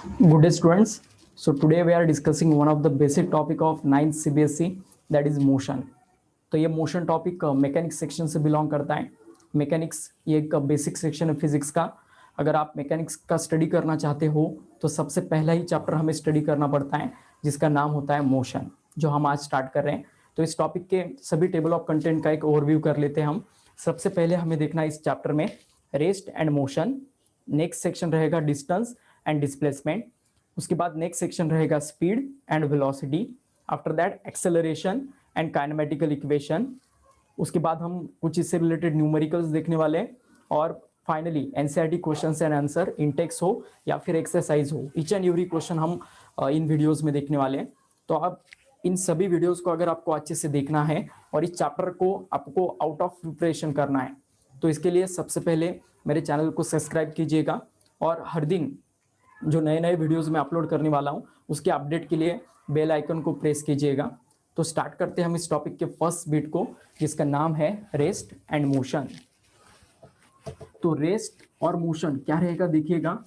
Good day, students. So today we are discussing one of the basic topic of 9th CBSE, that is motion. तो ये motion topic mechanics section से belong करता है। Mechanics ये एक basic section है physics का। अगर आप मैकेनिक्स का स्टडी करना चाहते हो तो सबसे पहला ही चैप्टर हमें स्टडी करना पड़ता है जिसका नाम होता है मोशन, जो हम आज स्टार्ट कर रहे हैं। तो इस टॉपिक के सभी टेबल ऑफ कंटेंट का एक ओवरव्यू कर लेते हैं हम। सबसे पहले हमें देखना है इस चैप्टर में rest and motion. Next section रहेगा डिस्टेंस एंड डिस्प्लेसमेंट। उसके बाद नेक्स्ट सेक्शन रहेगा speed and velocity. After that acceleration and kinematical equation. उसके बाद हम कुछ इससे रिलेटेड न्यूमेरिकल्स देखने वाले हैं। और finally NCERT questions and answer Intex हो या फिर एक्सरसाइज हो, ईच एंड एवरी क्वेश्चन हम इन वीडियोस में देखने वाले हैं। तो अब इन सभी वीडियोस को अगर आपको अच्छे से देखना है और इस चैप्टर को आपको आउट ऑफ प्रिपरेशन करना है तो इसके लिए सबसे पहले मेरे चैनल को सब्सक्राइब कीजिएगा और हर दिन जो नए नए वीडियोस मैं अपलोड करने वाला हूं उसके अपडेट के लिए बेल आइकन को प्रेस कीजिएगा। तो स्टार्ट करते हैं हम इस टॉपिक के फर्स्ट बिट को, जिसका नाम है रेस्ट एंड मोशन। तो रेस्ट और मोशन क्या रहेगा देखिएगा।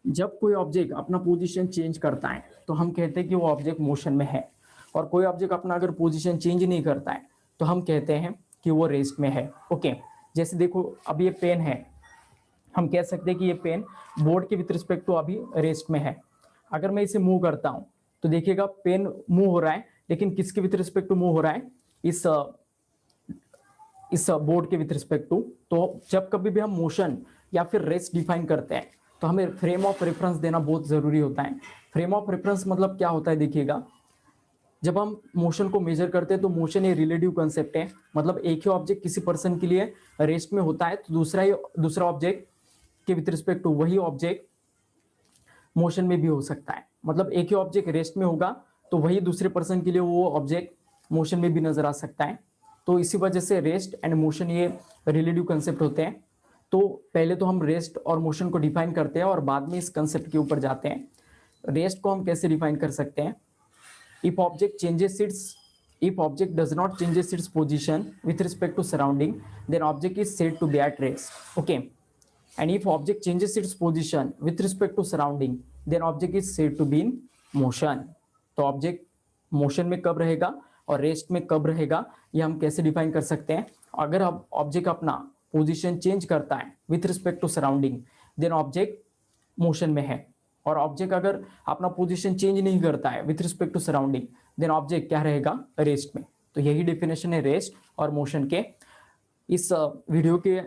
जब कोई ऑब्जेक्ट अपना पोजीशन चेंज करता है तो हम कहते हैं कि वो ऑब्जेक्ट मोशन में है, और कोई ऑब्जेक्ट अपना अगर पोजीशन चेंज नहीं करता है तो हम कहते हैं कि वो रेस्ट में है। ओके, जैसे देखो अब ये पेन है, हम कह सकते हैं कि ये पेन बोर्ड के विथ रिस्पेक्ट टू अभी रेस्ट में है। अगर मैं इसे मूव करता हूं तो देखिएगा पेन मूव हो रहा है, लेकिन किसके विथ रिस्पेक्ट टू मूव हो रहा है, इस बोर्ड के विथ रिस्पेक्ट टू। तो जब कभी भी हम मोशन या फिर रेस्ट डिफाइन करते हैं तो हमें फ्रेम ऑफ रेफरेंस देना बहुत जरूरी होता है। फ्रेम ऑफ रेफरेंस मतलब क्या होता है देखिएगा, जब हम मोशन को मेजर करते हैं तो मोशन ये रिलेटिव कंसेप्ट है। मतलब एक ही ऑब्जेक्ट किसी पर्सन के लिए रेस्ट में होता है तो दूसरा ऑब्जेक्ट के विथ रिस्पेक्ट टू वही ऑब्जेक्ट मोशन में भी हो सकता है। मतलब एक ही ऑब्जेक्ट रेस्ट में होगा तो वही दूसरे पर्सन के लिए वो ऑब्जेक्ट मोशन में भी नजर आ सकता है। तो इसी वजह से रेस्ट एंड मोशन ये रिलेटिव कंसेप्ट होते हैं। तो पहले तो हम रेस्ट और मोशन को डिफाइन करते हैं और बाद में इस कंसेप्ट के ऊपर जाते हैं। रेस्ट को हम कैसे डिफाइन कर सकते हैं, if object does not changes its position with respect to surrounding, then object is said to be at rest. Okay, and if object changes its position with respect to surrounding, then object is said to be in motion. तो object motion में कब रहेगा और rest में कब रहेगा ये हम कैसे डिफाइन कर सकते हैं। अगर अब ऑब्जेक्ट अपना पोजीशन चेंज करता है with respect to surrounding, then object motion में है। और ऑब्जेक्ट अगर अपना पोजीशन चेंज नहीं करता है with respect to surrounding, then object क्या रहेगा, रेस्ट में। तो यही डेफिनेशन है रेस्ट और मोशन के। इस वीडियो के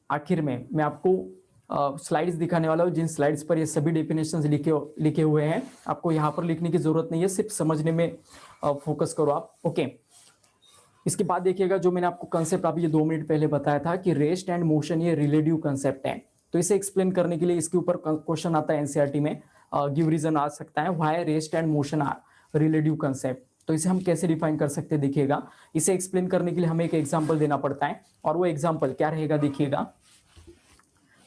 आखिर में मैं आपको स्लाइड्स दिखाने वाला हूँ, जिन स्लाइड्स पर ये सभी डेफिनेशंस लिखे हुए हैं। आपको यहाँ पर लिखने की जरूरत नहीं है, सिर्फ समझने में फोकस करो आप। ओके, इसके बाद देखिएगा जो मैंने आपको कंसेप्ट अभी ये 2 मिनट पहले बताया था कि रेस्ट एंड मोशन ये रिलेटिव कंसेप्ट है। तो इसे एक्सप्लेन करने के लिए इसके ऊपर क्वेश्चन आता है एनसीईआरटी में, गिव रीजन आ सकता है why rest and motion are relative concept. तो इसे हम कैसे डिफाइन कर सकते हैं देखिएगा। इसे एक्सप्लेन करने के लिए हमें एक एग्जांपल देना पड़ता है, और वो एग्जांपल क्या रहेगा देखिएगा।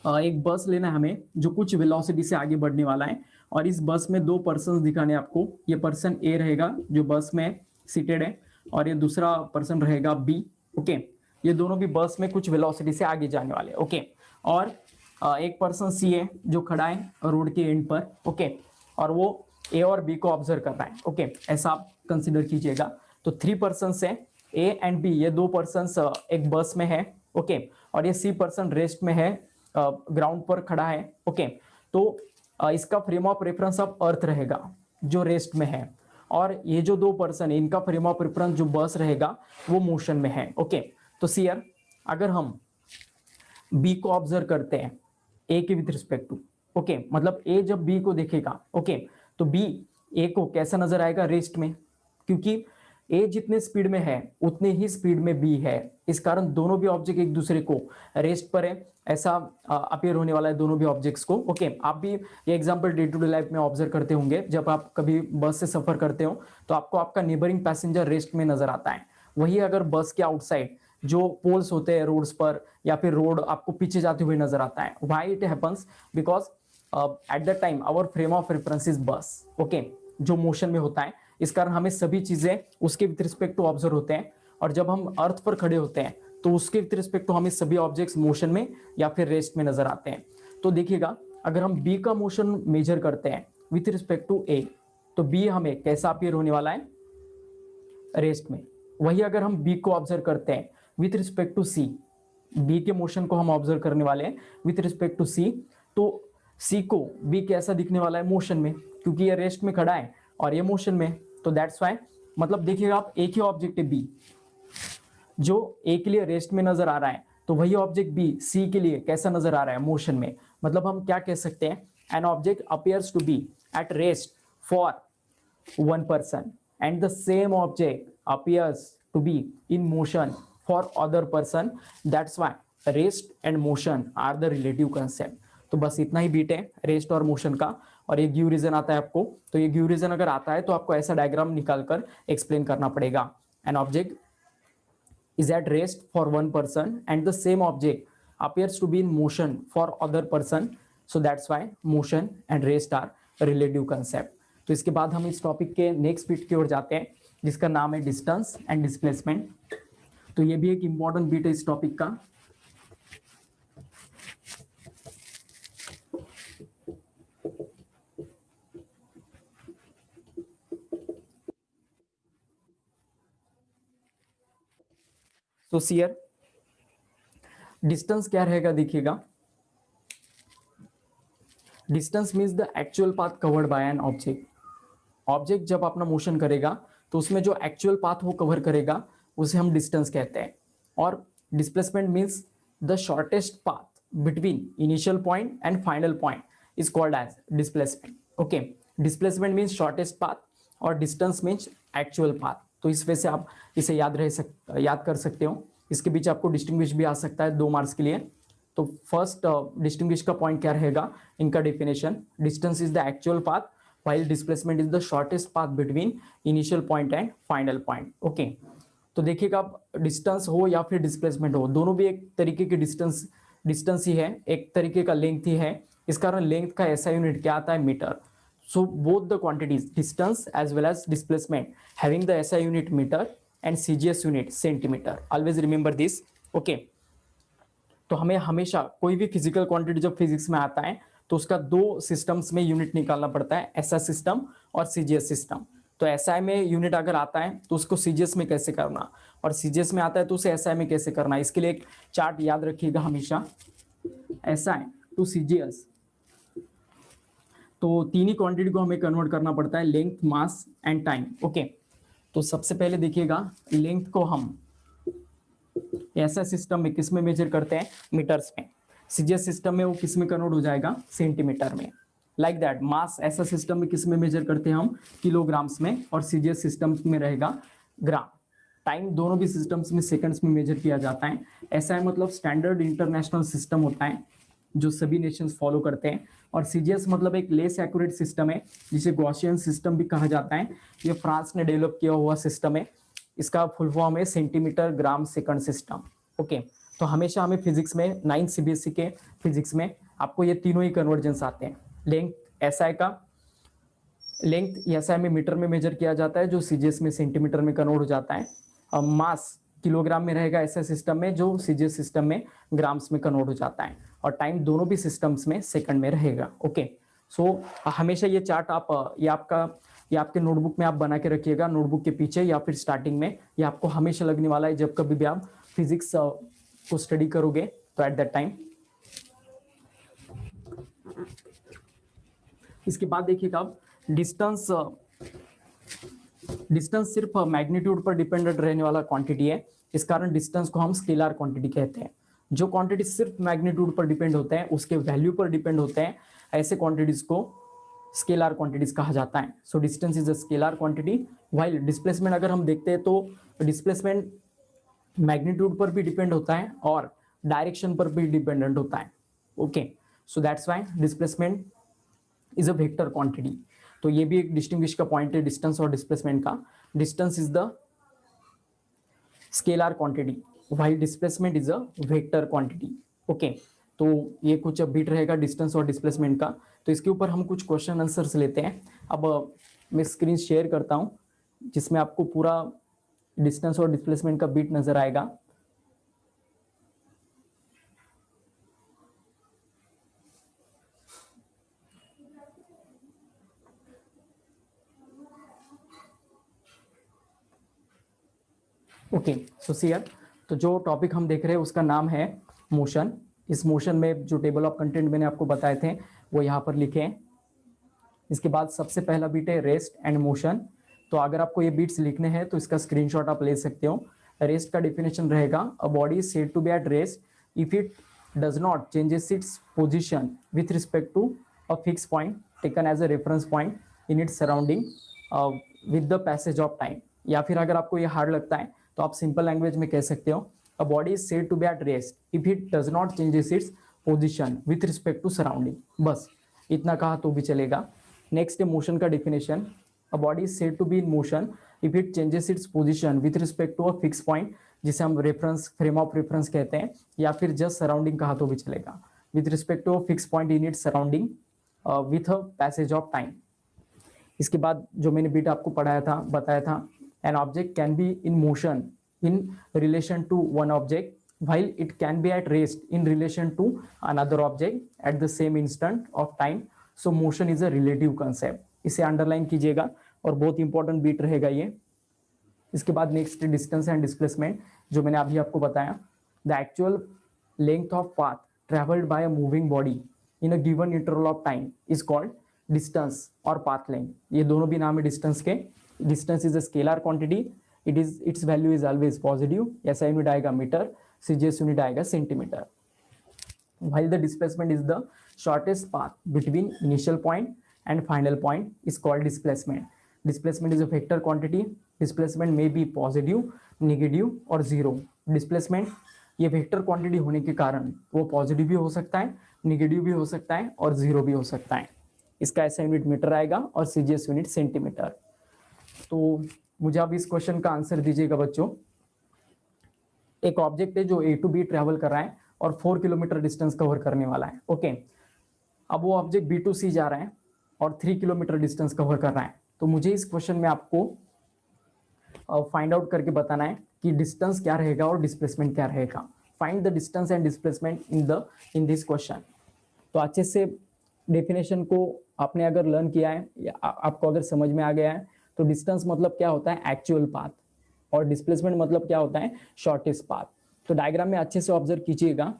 एक बस लेना है हमें जो कुछ वेलोसिटी से आगे बढ़ने वाला है, और इस बस में 2 पर्सन दिखाने आपको। ये पर्सन ए रहेगा जो बस में सीटेड है, और ये दूसरा पर्सन रहेगा बी। ओके, ये दोनों भी बस में कुछ वेलोसिटी से आगे जाने वाले। ओके, और एक पर्सन सी है जो खड़ा है रोड के एंड पर। ओके, और वो ए और बी को ऑब्जर्व कर रहा है। ओके, ऐसा आप कंसिडर कीजिएगा। तो 3 पर्सन है, ए एंड बी, ये 2 पर्सन एक बस में है। ओके, और ये सी पर्सन रेस्ट में है, ग्राउंड पर खड़ा है। ओके, तो इसका फ्रेम ऑफ रेफरेंस अब अर्थ रहेगा जो रेस्ट में है, और ये जो 2 पर्सन है इनका फ्रेम ऑफ रेफरेंस जो बस रहेगा वो मोशन में है। ओके, तो सीयर अगर हम बी को ऑब्जर्व करते हैं ए के विथ रिस्पेक्ट टू, ओके, मतलब ए जब बी को देखेगा, ओके, तो बी ए को कैसा नजर आएगा, रेस्ट में, क्योंकि ए जितने स्पीड में है उतने ही स्पीड में बी है। इस कारण दोनों भी ऑब्जेक्ट एक दूसरे को रेस्ट पर है ऐसा अपीयर होने वाला है दोनों भी ऑब्जेक्ट्स को। ओके, आप भी ये example day to day life में ऑब्जर्व करते होंगे। जब आप कभी बस से सफर करते हो तो आपको आपका नेबरिंग पैसेंजर रेस्ट में नजर आता है। वही अगर बस के आउटसाइड जो पोल्स होते हैं रोड्स पर, या फिर रोड आपको पीछे जाते हुए नजर आता है। Why it happens, because at the time our frame of reference is bus. Okay, जो मोशन में होता है, इस कारण हमें सभी चीजें उसके विथ रिस्पेक्ट टू ऑब्जर्व होते हैं। और जब हम अर्थ पर खड़े होते हैं तो उसके विथ रिस्पेक्ट टू हमें सभी ऑब्जेक्ट्स मोशन में या फिर रेस्ट में नजर आते हैं। तो देखिएगा अगर हम बी का मोशन मेजर करते हैं विथ रिस्पेक्ट टू ए, तो बी हमें कैसा अपीयर होने वाला है, रेस्ट में। वही अगर हम बी को ऑब्जर्व करते हैं with respect to C, B के मोशन को हम ऑब्जर्व करने वाले हैं विथ रिस्पेक्ट टू सी, तो सी को बी कैसा दिखने वाला है, मोशन में, क्योंकि ये रेस्ट में खड़ा है और ये मोशन में। तो दैट्स वाई, मतलब देखिएगा आप, एक ही ऑब्जेक्ट है बी जो ए के लिए रेस्ट में नजर आ रहा है, तो वही ऑब्जेक्ट बी सी के लिए कैसा नजर आ रहा है, मोशन में। मतलब हम क्या कह सकते हैं, an object appears to be at rest for one person and the same object appears to be in motion for other person. That's why rest and motion are the relative concept. तो बस इतना ही beat है rest और motion का। और ये give reason आता है आपको, तो ये गिव रीजन अगर आता है तो आपको ऐसा डायग्राम निकालकर एक्सप्लेन करना पड़ेगा। An object is at rest for one person and the same object appears to be in motion for other person, so that's why motion and rest are relative concept. तो इसके बाद हम इस topic के next beat की ओर जाते हैं जिसका नाम है डिस्टेंस एंड डिस्प्लेसमेंट। तो ये भी एक इंपॉर्टेंट बीट है इस टॉपिक का। तो सियर डिस्टेंस क्या रहेगा, देखिएगा, distance means the actual path covered by an object. Object जब अपना मोशन करेगा तो उसमें जो एक्चुअल पाथ वो कवर करेगा उसे हम डिस्टेंस कहते हैं। और displacement means the shortest path between initial point and final point is called as displacement. Okay, displacement means shortest path और डिस्टेंस मीन्स एक्चुअल पाथ। तो इस वजह से आप इसे याद कर सकते हो। इसके बीच आपको डिस्टिंग्विश भी आ सकता है 2 मार्क्स के लिए। तो फर्स्ट डिस्टिंग्विश का पॉइंट क्या रहेगा, इनका definition, distance is the actual path while displacement is the shortest path between initial point and final point. Okay, तो देखिएगा आप, डिस्टेंस हो या फिर डिस्प्लेसमेंट हो, दोनों भी एक तरीके की डिस्टेंस ही है, एक तरीके का लेंथ ही है। इस कारण लेंथ का ऐसा यूनिट क्या आता है, metre. So both the quantities distance as well as displacement having the SI unit metre and CGS unit centimetre. Always remember this. Okay, तो हमें हमेशा कोई भी फिजिकल क्वांटिटी जब फिजिक्स में आता है तो उसका 2 सिस्टम्स में यूनिट निकालना पड़ता है, एसआई सिस्टम और सीजीएस सिस्टम। तो एसआई में यूनिट अगर आता है तो उसको सीजीएस में कैसे करना, और सीजीएस में आता है तो उसे एसआई में कैसे करना, इसके लिए एक चार्ट याद रखिएगा हमेशा, एसआई टू सीजीएस। तो 3 ही क्वांटिटी को हमें कन्वर्ट करना पड़ता है, length, mass and time. Okay, तो सबसे पहले देखिएगा, लेंथ को हम एसआई सिस्टम में किस में मेजर करते हैं, मीटर्स में। सीजीएस सिस्टम में वो किस में कन्वर्ट हो जाएगा, सेंटीमीटर में। लाइक दैट, मास ऐसा सिस्टम में किस में मेजर करते हैं हम, किलोग्राम्स में, और सीजीएस सिस्टम में रहेगा ग्राम। टाइम दोनों भी सिस्टम्स में सेकंड्स में मेजर किया जाता है। ऐसा है, मतलब स्टैंडर्ड इंटरनेशनल सिस्टम होता है जो सभी नेशंस फॉलो करते हैं। और सीजीएस मतलब एक लेस एक्यूरेट सिस्टम है जिसे गॉसियन सिस्टम भी कहा जाता है। ये फ्रांस ने डेवलप किया हुआ सिस्टम है। इसका फुल फॉर्म है centimetre gram second system. Okay, तो हमेशा हमें फिजिक्स में 9 सीबीएसई के फिजिक्स में आपको ये तीनों ही कन्वर्जेंस आते हैं। लेंथ एसआई का, लेंथ एसआई में मीटर में मेजर किया जाता है जो सीजीएस में सेंटीमीटर में कन्वर्ट हो जाता है। और मास किलोग्राम में रहेगा ऐसा सिस्टम में, जो सीजीएस सिस्टम में ग्राम्स में कन्वर्ट हो जाता है। और टाइम दोनों भी सिस्टम्स में सेकंड में रहेगा। ओके, सो हमेशा ये चार्ट आप ये आपके नोटबुक में आप बना के रखिएगा, नोटबुक के पीछे या फिर स्टार्टिंग में। ये आपको हमेशा लगने वाला है जब कभी भी आप फिजिक्स को स्टडी करोगे तो एट दैट टाइम। इसके बाद देखिएगा आप, डिस्टेंस सिर्फ मैग्नीट्यूड पर डिपेंडेंट रहने वाला क्वांटिटी है। इस कारण डिस्टेंस को हम स्केलर क्वांटिटी कहते हैं। जो क्वांटिटी सिर्फ मैग्नीट्यूड पर डिपेंड होते हैं, उसके वैल्यू पर डिपेंड होते हैं, ऐसे क्वांटिटीज को स्केलर क्वांटिटीज कहा जाता है। So distance is a scalar quantity. While displacement अगर हम देखते हैं तो डिस्प्लेसमेंट मैग्नीट्यूड पर भी डिपेंड होता है और डायरेक्शन पर भी डिपेंडेंट होता है। Okay, so that's why displacement is a vector quantity. तो ये भी एक डिस्टिंग्विश का पॉइंट है डिस्टेंस और डिस्प्लेसमेंट का। Distance is the scalar quantity while displacement is a vector quantity. Okay, तो ये कुछ बीट रहेगा डिस्टेंस और डिस्प्लेसमेंट का। तो इसके ऊपर हम कुछ क्वेश्चन आंसर्स लेते हैं। अब मैं स्क्रीन शेयर करता हूं जिसमें आपको पूरा डिस्टेंस और डिस्प्लेसमेंट का बीट नजर आएगा। ओके सो सियर, तो जो टॉपिक हम देख रहे हैं उसका नाम है मोशन। इस मोशन में जो टेबल ऑफ कंटेंट मैंने आपको बताए थे वो यहाँ पर लिखे हैं। इसके बाद सबसे पहला बीट है रेस्ट एंड मोशन। तो अगर आपको ये बीट्स लिखने हैं तो इसका स्क्रीनशॉट आप ले सकते हो। रेस्ट का डेफिनेशन रहेगा, a body is said to be at rest if it does not changes its position with respect to a fix point taken as a reference point in its surrounding with the passage of time. या फिर अगर आपको ये hard लगता है तो आप simple language में कह सकते हो, a body is said to be at rest if it does not changes its position with respect to surrounding. बस इतना कहा तो भी चलेगा। नेक्स्ट है मोशन का definition, a body is said to be in motion if it changes its position with respect to a fix point, जिसे हम रेफरेंस फ्रेम ऑफ रेफरेंस कहते हैं, या फिर जस्ट सराउंडिंग कहा तो भी चलेगा, with respect to a fix point in its surrounding with a passage of time. इसके बाद जो मैंने बीट आपको पढ़ाया था, बताया था, an object can be in motion in relation to one object while it can be at rest in relation to another object at the same instant of time. So motion is a relative concept. इसे underline कीजिएगा और बहुत important beat रहेगा ये। इसके बाद next distance and displacement, जो मैंने अभी आपको बताया, the actual length of path travelled by a moving body in a given interval of time is called distance और पाथ लेंथ। ये दोनों भी नाम है डिस्टेंस के। Distance is a scalar quantity, it's value is always positive, ऐसा unit आएगा metre, CGS unit आएगा centimetre. While the displacement is the shortest path between initial point and final point is called displacement. Displacement is a vector quantity. Displacement may be positive, negative और zero. Displacement ये vector quantity होने के कारण वो positive भी हो सकता है, निगेटिव भी हो सकता है और जीरो भी हो सकता है। इसका ऐसा यूनिट मीटर आएगा और CGS यूनिट सेंटीमीटर। तो मुझे आप इस क्वेश्चन का आंसर दीजिएगा बच्चों। एक ऑब्जेक्ट है जो A to B ट्रेवल कर रहा है और 4 किलोमीटर डिस्टेंस कवर करने वाला है। ओके, अब वो ऑब्जेक्ट B to C जा रहा है और 3 किलोमीटर डिस्टेंस कवर कर रहा है। तो मुझे इस क्वेश्चन में आपको फाइंड आउट करके बताना है कि डिस्टेंस क्या रहेगा और डिस्प्लेसमेंट क्या रहेगा। Find the distance and displacement in this question. तो अच्छे से डेफिनेशन को आपने अगर लर्न किया है या आपको अगर समझ में आ गया है, तो डिस्टेंस मतलब क्या होता है, एक्चुअल पाथ, और डिस्प्लेसमेंट मतलब क्या होता है, शॉर्टेस्ट पाथ। तो डायग्राम में अच्छे से ऑब्जर्व कीजिएगा,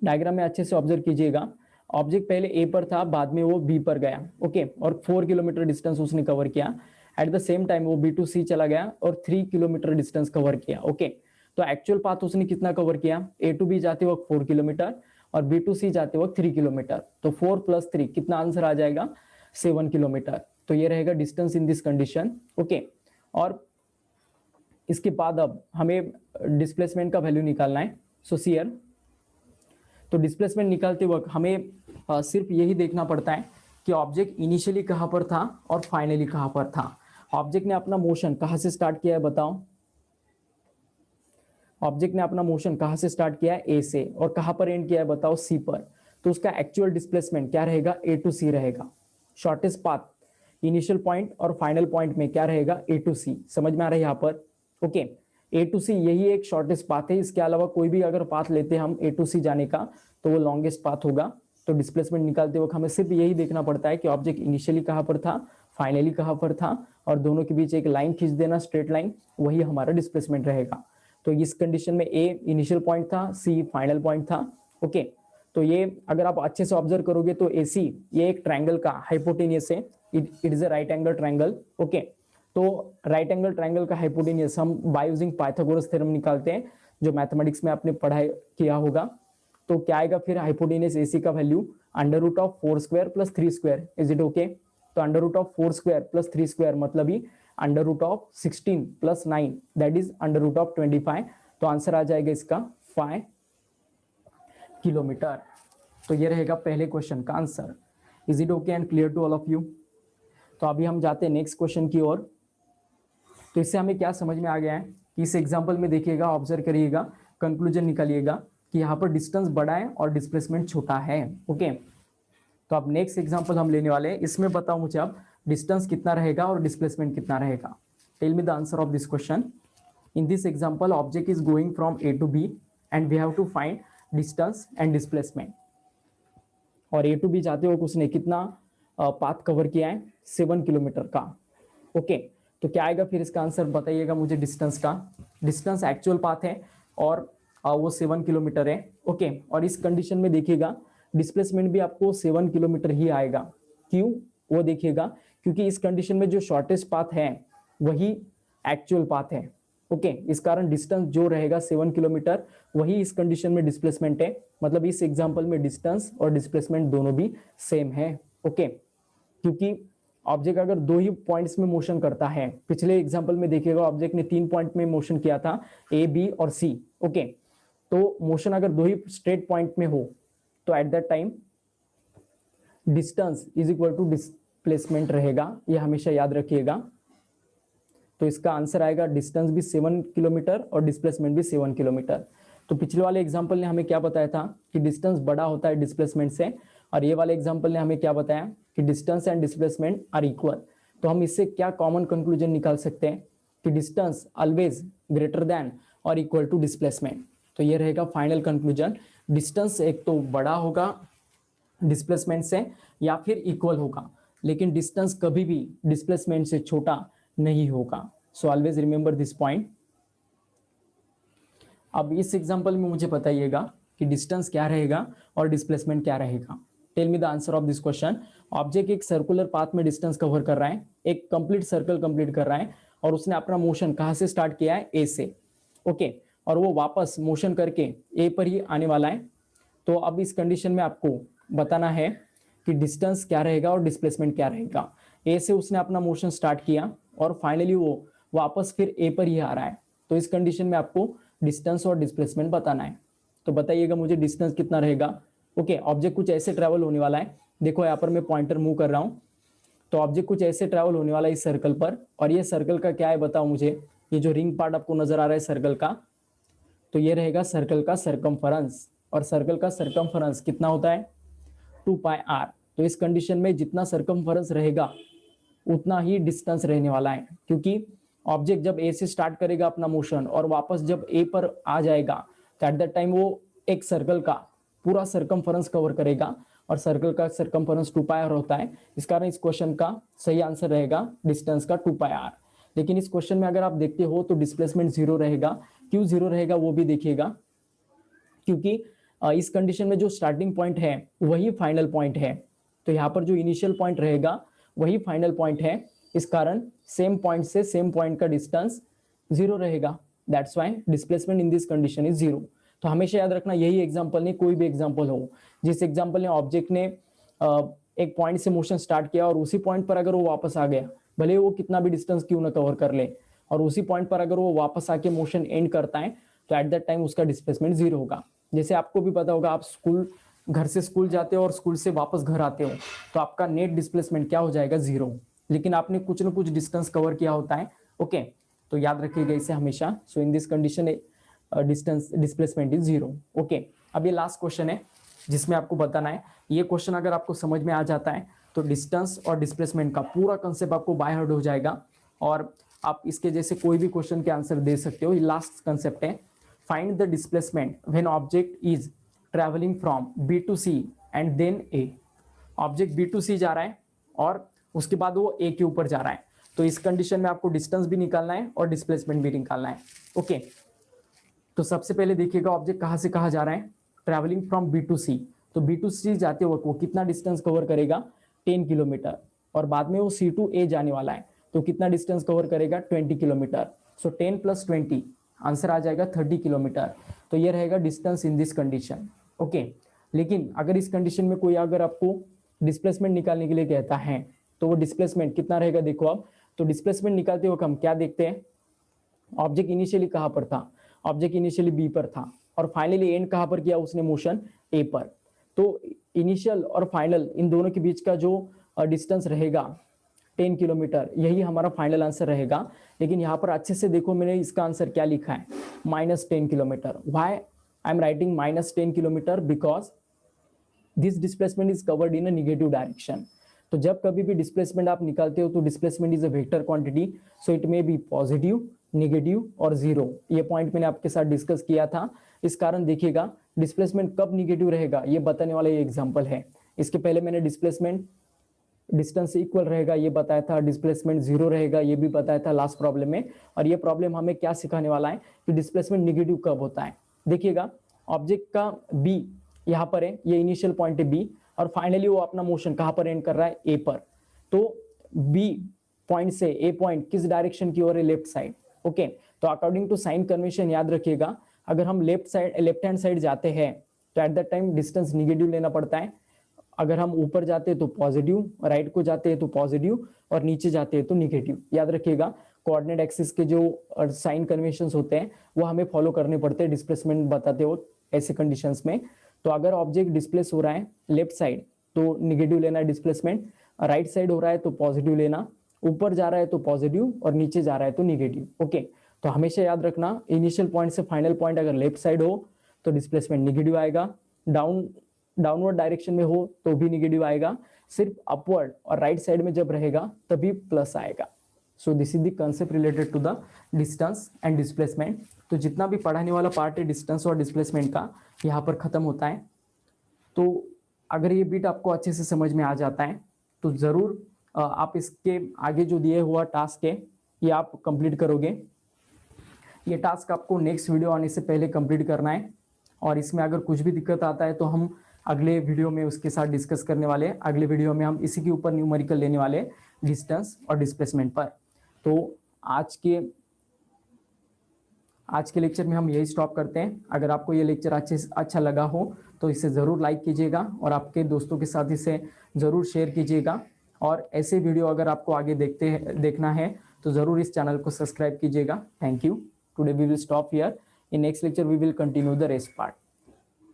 डायग्राम में अच्छे से ऑब्जर्व कीजिएगा। ऑब्जेक्ट पहले ए पर था, बाद में वो बी पर गया, ओके, और 4 किलोमीटर डिस्टेंस उसने कवर किया। एट द सेम टाइम वो बी टू सी चला गया और 3 किलोमीटर डिस्टेंस कवर किया। ओके, तो एक्चुअल पाथ उसने कितना कवर किया, ए टू बी जाते वक्त 4 किलोमीटर और बी टू सी जाते वक्त 3 किलोमीटर। तो 4 + 3 कितना आंसर आ जाएगा, 7 किलोमीटर। तो ये रहेगा distance in this condition. Okay, और इसके बाद अब हमें डिस्प्लेसमेंट का वैल्यू निकालना है। सो सियर, तो डिस्प्लेसमेंट निकालते वक्त हमें सिर्फ यही देखना पड़ता है कि ऑब्जेक्ट इनिशियली कहाँ पर था और फाइनली कहाँ पर था। ऑब्जेक्ट ने अपना मोशन कहाँ से स्टार्ट किया है बताओ। ऑब्जेक्ट ने अपना मोशन कहाँ से स्टार्ट किया है, ए से, और कहाँ पर एंड किया है बताओ, सी पर। तो उसका एक्चुअल डिस्प्लेसमेंट क्या रहेगा, ए टू सी रहेगा। शॉर्टेस्ट पाथ इनिशियल पॉइंट और फाइनल पॉइंट में क्या रहेगा, ए टू सी। समझ में आ रहा है यहाँ पर। ओके, ए टू सी यही एक शॉर्टेस्ट पाथ है, इसके अलावा कोई भी अगर पाथ लेते हैं हम ए टू सी जाने का तो वो लॉन्गेस्ट पाथ होगा। तो डिस्प्लेसमेंट निकालते वक्त हमें सिर्फ यही देखना पड़ता है कि ऑब्जेक्ट इनिशियली कहाँ पर था, फाइनली कहाँ पर था, और दोनों के बीच एक लाइन खींच देना, स्ट्रेट लाइन, वही हमारा डिस्प्लेसमेंट रहेगा। तो इस कंडीशन में ए इनिशियल पॉइंट था, सी फाइनल पॉइंट था। ओके, तो ये अगर आप अच्छे से ऑब्जर्व करोगे तो ए सी ये एक ट्राइंगल का हाइपोटेनियस है, it is a right angle triangle. Okay, तो राइट एंगल ट्राइंगल का हाइपोटेनियस हम बाय यूजिंग पाइथागोरस थ्योरम निकालते हैं, जो मैथमेटिक्स में आपने पढ़ाई किया होगा। तो क्या आएगा फिर हाइपोटेनियस एसी का वैल्यू, √4² + 3²। Is it okay? तो √4² + 3² मतलब ही √16 + 9 दैट इज √25। तो आंसर आ जाएगा इसका 5 किलोमीटर। तो ये रहेगा पहले क्वेश्चन का answer. Is it okay and clear to all of you? तो अभी हम जाते हैं नेक्स्ट क्वेश्चन की ओर। तो इससे हमें क्या समझ में आ गया है कि इस एग्जांपल में देखिएगा, ऑब्जर्व करिएगा, कंक्लूजन निकालिएगा कि यहाँ पर डिस्टेंस बड़ा है और डिस्प्लेसमेंट छोटा है। ओके, तो अब नेक्स्ट एग्जांपल हम लेने वाले हैं, इसमें बताओ मुझे अब डिस्टेंस कितना रहेगा और डिस्प्लेसमेंट कितना रहेगा। Tell me the answer of this question. In this example object is going from A to B and we have to find distance and displacement. और ए टू बी जाते वक्त उसने कितना पाथ कवर किया है, 7 kilometre का। Okay, तो क्या आएगा फिर इसका आंसर बताइएगा मुझे। डिस्टेंस का, डिस्टेंस एक्चुअल पाथ है और वो 7 किलोमीटर है। ओके, और इस कंडीशन में देखिएगा डिस्प्लेसमेंट भी आपको 7 किलोमीटर ही आएगा। क्यों, वो देखिएगा क्योंकि इस कंडीशन में जो शॉर्टेस्ट पाथ है वही एक्चुअल पाथ है। ओके, इस कारण डिस्टेंस जो रहेगा 7 किलोमीटर वही इस कंडीशन में डिस्प्लेसमेंट है। मतलब इस एग्जांपल में डिस्टेंस और डिस्प्लेसमेंट दोनों भी सेम है। ओके, क्योंकि ऑब्जेक्ट अगर दो ही पॉइंट्स में मोशन करता है, पिछले एग्जांपल में देखिएगा ऑब्जेक्ट ने 3 पॉइंट में मोशन किया था, ए बी और सी। ओके, तो मोशन अगर दो ही स्ट्रेट पॉइंट में हो तो at that time distance is equal to displacement रहेगा, ये हमेशा याद रखिएगा। तो इसका आंसर आएगा डिस्टेंस भी 7 किलोमीटर और डिस्प्लेसमेंट भी 7 किलोमीटर। तो पिछले वाले एग्जांपल ने हमें क्या बताया था कि डिस्टेंस बड़ा होता है डिस्प्लेसमेंट से, और ये वाले एग्जांपल ने हमें क्या बताया कि distance and displacement are equal. तो हम इससे क्या कॉमन कंक्लूजन निकाल सकते हैं कि डिस्टेंस ऑलवेज ग्रेटर देन और इक्वल टू डिस्प्लेसमेंट। तो ये रहेगा फाइनल कंक्लूजन, डिस्टेंस एक तो बड़ा होगा डिस्प्लेसमेंट से या फिर इक्वल होगा, लेकिन डिस्टेंस कभी भी डिस्प्लेसमेंट से छोटा नहीं होगा। So always remember this point. अब इस एग्जांपल में मुझे बताइएगा कि डिस्टेंस क्या रहेगा और डिस्प्लेसमेंट क्या रहेगा। Tell me the answer of this question. Object एक सर्कुलर पाथ में डिस्टेंस कवर कर रहा है, एक कंप्लीट सर्कल कंप्लीट कर रहा है, और उसने अपना मोशन कहां से स्टार्ट किया है, ए से। ओके, और वो वापस मोशन करके ए पर ही आने वाला है। तो अब इस कंडीशन में आपको बताना है कि डिस्टेंस क्या रहेगा और डिस्प्लेसमेंट क्या रहेगा। ए से उसने अपना मोशन स्टार्ट किया और फाइनली वो वापस फिर ए पर ही आ रहा है। तो इस कंडीशन में आपको डिस्टेंस और डिस्प्लेसमेंट बताना है। तो बताइएगा मुझे डिस्टेंस कितना रहेगा। ओके, ऑब्जेक्ट कुछ ऐसे ट्रैवल होने वाला है, देखो यहाँ पर मैं पॉइंटर मूव कर रहा हूँ, तो ऑब्जेक्ट कुछ ऐसे ट्रैवल होने वाला है इस सर्कल पर, और ये सर्कल का क्या है बताओ मुझे। ये जो रिंग पार्ट आपको नजर आ रहा है सर्कल का, तो ये रहेगा सर्कल का सरकमफेरेंस, और सर्कल का सरकमफेरेंस कितना होता है 2πr। तो इस कंडीशन में जितना सरकमफेरेंस रहेगा उतना ही डिस्टेंस रहने वाला है, क्योंकि ऑब्जेक्ट जब ए से स्टार्ट करेगा अपना मोशन और वापस जब ए पर आ जाएगा तो एट दैट टाइम वो एक सर्कल का पूरा सरकमफेरेंस कवर करेगा, और सर्कल का सरकमफेरेंस 2πr होता है। इस कारण इस क्वेश्चन का सही आंसर रहेगा डिस्टेंस का 2πr। लेकिन इस क्वेश्चन में अगर आप देखते हो तो डिस्प्लेसमेंट 0 रहेगा। क्यों 0 रहेगा वो भी देखिएगा, क्योंकि इस कंडीशन में जो स्टार्टिंग पॉइंट है वही फाइनल पॉइंट है। तो यहाँ पर जो इनिशियल पॉइंट रहेगा वही फाइनल पॉइंट है, इस कारण सेम पॉइंट से सेम पॉइंट का डिस्टेंस 0 रहेगा। That's why displacement in this condition is 0। तो हमेशा याद रखना, यही एग्जांपल नहीं कोई भी एग्जांपल हो, जिस एग्जांपल में ऑब्जेक्ट ने एक पॉइंट से मोशन स्टार्ट किया और उसी पॉइंट पर अगर वो वापस आ गया, भले वो कितना भी डिस्टेंस क्यों ना कवर कर ले, और उसी पॉइंट पर अगर वो वापस आके मोशन एंड करता है तो एट दैट टाइम उसका डिस्प्लेसमेंट 0 होगा। जैसे आपको भी पता होगा, आप घर से स्कूल जाते हो और स्कूल से वापस घर आते हो, तो आपका नेट डिस्प्लेसमेंट क्या हो जाएगा 0, लेकिन आपने कुछ ना कुछ डिस्टेंस कवर किया होता है। ओके, तो याद रखिएगा इसे हमेशा। So in this condition distance displacement is 0। Okay, अब ये लास्ट क्वेश्चन है जिसमें आपको बताना है। ये क्वेश्चन अगर आपको समझ में आ जाता है तो डिस्टेंस और डिस्प्लेसमेंट का पूरा कंसेप्ट आपको बाय हार्ट हो जाएगा, और आप इसके जैसे कोई भी क्वेश्चन के आंसर दे सकते हो। ये लास्ट कंसेप्ट है, find the displacement when object is travelling from B to C and then A. Object B to C जा रहा है और उसके बाद वो ए के ऊपर जा रहा है, तो इस कंडीशन में आपको डिस्टेंस भी निकालना है और डिस्प्लेसमेंट भी निकालना है। ओके, तो सबसे पहले देखिएगा ऑब्जेक्ट कहाँ से कहाँ जा रहा है, ट्रैवलिंग फ्रॉम बी टू सी। तो बी टू सी जाते वक्त वो कितना डिस्टेंस कवर करेगा 10 किलोमीटर, और बाद में वो सी टू ए जाने वाला है तो कितना डिस्टेंस कवर करेगा 20 किलोमीटर। सो 10 + 20 आंसर आ जाएगा 30 किलोमीटर। तो ये रहेगा distance in this condition. Okay, लेकिन अगर इस कंडीशन में कोई अगर आपको डिस्प्लेसमेंट निकालने के लिए कहता है तो वो डिस्प्लेसमेंट कितना रहेगा देखो आप। तो डिस्प्लेसमेंट निकालते वक्त हम क्या देखते हैं, ऑब्जेक्ट इनिशियली कहाँ पर था, ऑब्जेक्ट इनिशियली बी पर था और फाइनली एंड कहाँ पर किया उसने मोशन ए पर। तो इनिशियल और फाइनल इन दोनों के बीच का जो डिस्टेंस रहेगा 10 किलोमीटर, यही हमारा फाइनल आंसर रहेगा। लेकिन यहाँ पर अच्छे से देखो मैंने इसका आंसर क्या लिखा है, -10 kilometre. Why I am writing -10 kilometre, because this displacement is covered in a negative direction. तो जब कभी भी डिस्प्लेसमेंट आप निकालते हो तो displacement is a vector quantity, so it may be positive, negative और 0। ये पॉइंट मैंने आपके साथ डिस्कस किया था। इस कारण देखिएगा डिस्प्लेसमेंट कब निगेटिव रहेगा ये बताने वाला ये एग्जांपल है। इसके पहले मैंने डिस्प्लेसमेंट डिस्टेंस इक्वल रहेगा ये बताया था, डिस्प्लेसमेंट जीरो रहेगा ये भी बताया था लास्ट प्रॉब्लम में। और ये प्रॉब्लम हमें क्या सिखाने वाला है कि डिस्प्लेसमेंट निगेटिव कब होता है। देखिएगा ऑब्जेक्ट का बी यहाँ पर है, ये इनिशियल पॉइंट है बी, और फाइनली वो अपना मोशन कहाँ पर एंड कर रहा है, ए पर। तो बी पॉइंट से ए पॉइंट किस डायरेक्शन की ओर है, लेफ्ट साइड। ओके, तो अकॉर्डिंग टू साइन कन्वेंशन याद रखिएगा, अगर हम लेफ्ट हैंड साइड जाते हैं तो at that time distance negative लेना पड़ता है। अगर हम ऊपर जाते हैं तो पॉजिटिव, राइट को जाते हैं तो पॉजिटिव, और नीचे जाते हैं तो निगेटिव। याद रखिएगा कोऑर्डिनेट एक्सिस के जो साइन कन्वेंशंस होते हैं वो हमें फॉलो करने पड़ते हैं डिस्प्लेसमेंट बताते हो ऐसे कंडीशंस में। तो अगर ऑब्जेक्ट डिस्प्लेस हो रहा है लेफ्ट साइड तो निगेटिव लेना डिस्प्लेसमेंट, राइट साइड हो रहा है तो पॉजिटिव लेना, ऊपर जा रहा है तो पॉजिटिव और नीचे जा रहा है तो निगेटिव। ओके, तो हमेशा याद रखना इनिशियल पॉइंट से फाइनल पॉइंट अगर लेफ्ट साइड हो तो डिस्प्लेसमेंट निगेटिव आएगा, डाउनवर्ड डायरेक्शन में हो तो भी निगेटिव आएगा, सिर्फ अपवर्ड और राइट साइड में जब रहेगा तभी प्लस आएगा। So this is the concept related to the distance and displacement. तो जितना भी पढ़ाने वाला पार्ट है डिस्टेंस और डिस्प्लेसमेंट का यहाँ पर खत्म होता है। तो अगर ये बिट आपको अच्छे से समझ में आ जाता है तो जरूर आप इसके आगे जो दिए हुआ टास्क है ये आप कंप्लीट करोगे। ये टास्क आपको नेक्स्ट वीडियो आने से पहले कंप्लीट करना है, और इसमें अगर कुछ भी दिक्कत आता है तो हम अगले वीडियो में उसके साथ डिस्कस करने वाले हैं। अगले वीडियो में हम इसी के ऊपर न्यूमेरिकल लेने वाले डिस्टेंस और डिस्प्लेसमेंट पर। तो आज के लेक्चर में हम यही स्टॉप करते हैं। अगर आपको ये लेक्चर अच्छा लगा हो तो इसे ज़रूर लाइक कीजिएगा और आपके दोस्तों के साथ इसे ज़रूर शेयर कीजिएगा। और ऐसे वीडियो अगर आपको आगे देखना है तो ज़रूर इस चैनल को सब्सक्राइब कीजिएगा। Thank you. Today we will stop here. In next lecture we will continue the rest part.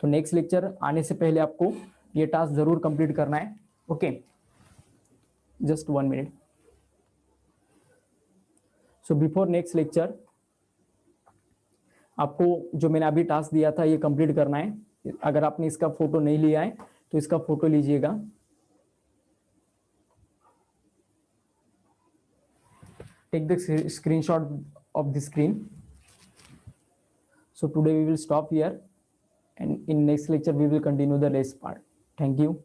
तो नेक्स्ट लेक्चर आने से पहले आपको ये टास्क ज़रूर कंप्लीट करना है। Okay, just 1 minute. So before next lecture आपको जो मैंने अभी टास्क दिया था ये कंप्लीट करना है। अगर आपने इसका फोटो नहीं लिया है तो इसका फोटो लीजिएगा। Take the screenshot of the screen. So today we will stop here, and in next lecture we will continue the rest part. Thank you.